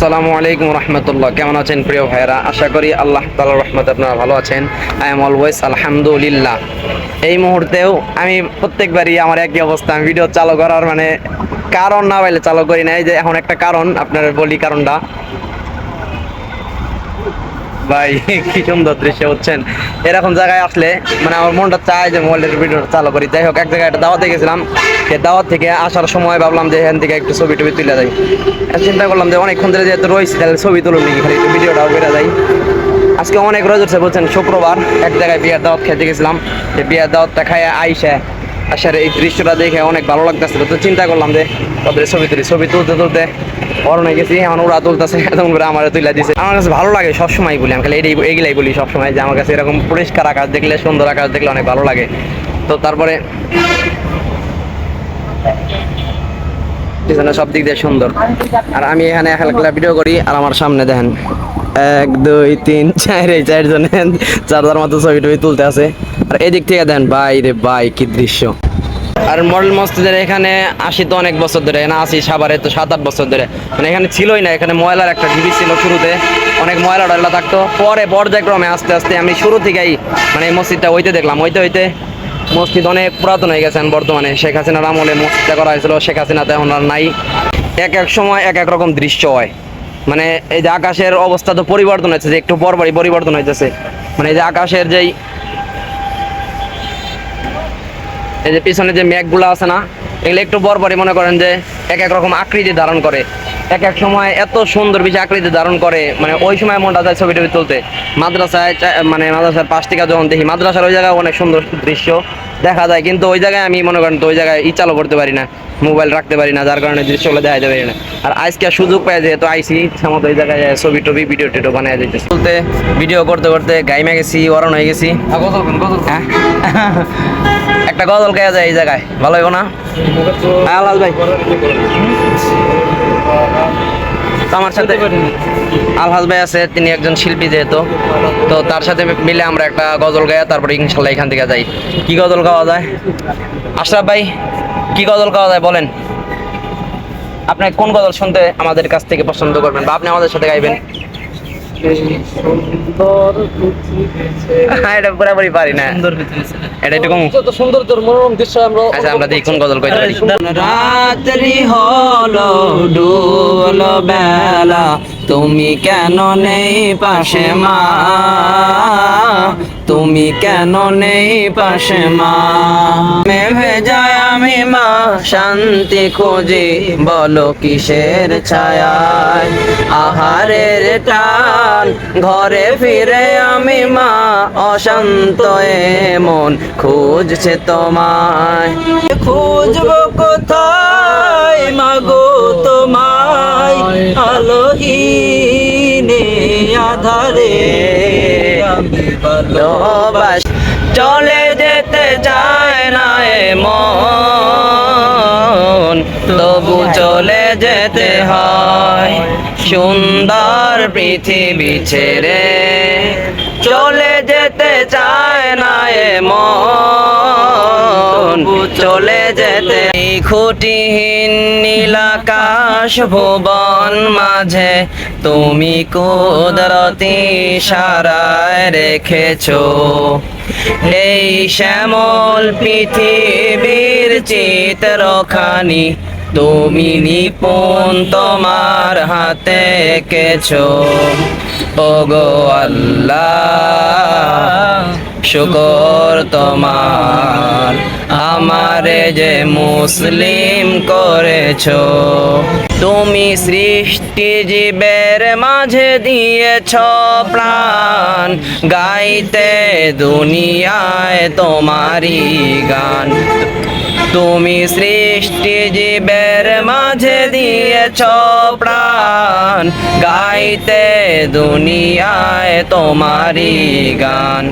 আসসালামু আলাইকুম রহমতুল্লাহ। কেমন আছেন প্রিয় ভাইয়েরা? আশা করি আল্লাহ তাআলার রহমতে আপনারা ভালো আছেন। আই এম অলওয়েজ আলহামদুলিল্লাহ। এই মুহূর্তেও আমি প্রত্যেকবারই আমার একই অবস্থা, আমি ভিডিও চালু করার কারণ না পাইলে চালু করি না। এই যে এখন একটা কারণ আপনার বলি, কারণটা ভাই কি সুন্দর দৃশ্য হচ্ছেন। এরকম জায়গায় আসলে আমার মনটা চায় যে মোবাইলের ভিডিও চালু করি। যাই হোক, এক জায়গায় একটা দাওয়াতে গেছিলাম, সে দাওয়াত থেকে আসার সময় ভাবলাম যে এখান থেকে একটু ছবি টবি তুলে যাই। চিন্তা করলাম যে অনেকক্ষণ ধরে যেহেতু রয়েছি, তাহলে ছবি তুলুন নাকি, খালি একটু ভিডিওটাও বেড়ে যায়। আজকে অনেক রোজ উঠছে বলছেন, শুক্রবার এক জায়গায় বিয়ের দাওয়াত খেতে গেছিলাম। সেই বিয়ের দাওয়াতটা খাইয়ে আসার এই দৃশ্যটা দেখে অনেক ভালো লাগতেছিল। তো চিন্তা করলাম যে তাদের ছবি তুলি। ছবি তুলতে তুলতে অরণে গেছি, এখন ওরা তুলতেছে, এমন করে আমার তুলে দিছে। আমার কাছে ভালো লাগে সবসময়, বলি আমি খালি এইগুলাই বলি সবসময়, যে আমার কাছে এরকম পরিষ্কার আকাশ দেখলে, সুন্দর আকাশ দেখলে অনেক ভালো লাগে। তো তারপরে সব দিক দিয়ে সুন্দর। আর আমি এখানে খেলা ভিডিও করি, আর আমার সামনে দেখেন 1 2 3 4 এই 4 জনে চারদার মতো ছবি টবি তুলতে আছে। আর এদিক থেকে দেন ভাই রে ভাই, কি দৃশ্য। আর মডেল মসজিদের এখানে আসি তো অনেক বছর ধরে, না আসি সাভারে তো 7-8 বছর ধরে। এখানে ছিলই না, এখানে ময়লার একটা ঢিবি ছিল শুরুতে, অনেক ময়লা টয়লা থাকতো। পরে পর্যায়ক্রমে আস্তে আস্তে আমি শুরু থেকেই এই মসজিদটা হইতে দেখলাম, হইতে মসজিদ অনেক পুরাতন হয়ে গেছেন বর্তমানে। শেখ হাসিনার আমলে মসজিদটা করা হয়েছিল, শেখ হাসিনা তো এখন আর নাই। এক এক সময় এক এক রকম দৃশ্য হয়। এই যে আকাশের অবস্থা তো পরিবর্তন হয়েছে, যে একটু পরপরই পরিবর্তন হইতেছে। এই যে আকাশের এই যে পিছনে যে মেঘগুলো আছে না, এগুলো একটু পরপরই মনে করেন যে এক এক রকম আকৃতি ধারণ করে। এক এক সময় এত সুন্দর বেশি আকৃতি ধারণ করে, ওই সময় মনটা যায় ছবি টবি তুলতে। মাদ্রাসায় মাদ্রাসার পাশ থেকে যখন দেখি, মাদ্রাসার ওই জায়গায় অনেক সুন্দর দৃশ্য দেখা যায়, কিন্তু ওই জায়গায় আমি মনে করেন তো ওই জায়গায় চালু করতে পারি না, মোবাইল রাখতে পারি না, যার কারণে দৃশ্যগুলো দেখা যেতে পারি না। আর আজকে সুযোগ পাই, যেহেতু আইসি সামত ওই জায়গায় ছবি টবি ভিডিও টিডিও বানিয়ে দিতেছি। তুলতে ভিডিও করতে করতে গাইমে গেছি, ওরণ হয়ে গেছি। একটা গজল গায়া যায় এই জায়গায়, ভালো হইব না? আল্লাহ ভাই, আমার সাথে আলহাজ ভাই আছে, তিনি একজন শিল্পী যেহেতু, তো তার সাথে মিলে আমরা একটা গজল গায়া তারপরে ইনশাল্লাহ এখান থেকে যাই। কি গজল গাওয়া যায় আশরাফ ভাই? কি গজল গাওয়া যায় বলেন? আপনি কোন গজল শুনতে আমাদের কাছ থেকে পছন্দ করবেন, বা আপনি আমাদের সাথে গাইবেন? এটা পুরাপুরি পারি না, এটা একটু সুন্দর মনোরম দৃশ্য। আচ্ছা, আমরা দেখি কোন গজল কইতে পারি। রাত্রি হলো ডুবলো বেলা, তুমি কেন নেই পাশে মা, তুমি কেন নেই পাশে মা, ভেজায় আমি মা শান্তি খুঁজি, বলো কিসের ছায়ায় আহারের টান, ঘরে ফিরে আমি মা অশান্ত মন খুঁজছে তোমায়, খুঁজবো কোথায় মাগো তোমায়, আলোহীনে আধারে আমি ভালোবাস, চলে যেতে চায় না মন, তবু চলে যেতে হয়, সুন্দর পৃথিবী ছেড়ে চলে যেতে চায় না মন, চলে যেতে। খুঁটিহীন নীলাকাশ ভুবন মাঝে তুমি কুদরতি ইশারায় রেখেছো, এই শ্যামল পৃথিবীর চিত্রখানি তুমি নিপুণ তোমার হাতে এঁকেছো। ওগো আল্লাহ শুকর তোমার, আমারে যে মুসলিম করেছো, তুমি সৃষ্টি জীবের মাঝে দিয়েছ প্রাণ, গাইতে দুনিয়ায় তোমারই গান, তুমি সৃষ্টি জীবের মাঝে দিয়েছ প্রাণ, গাইতে দুনিয়ায় তোমারই গান।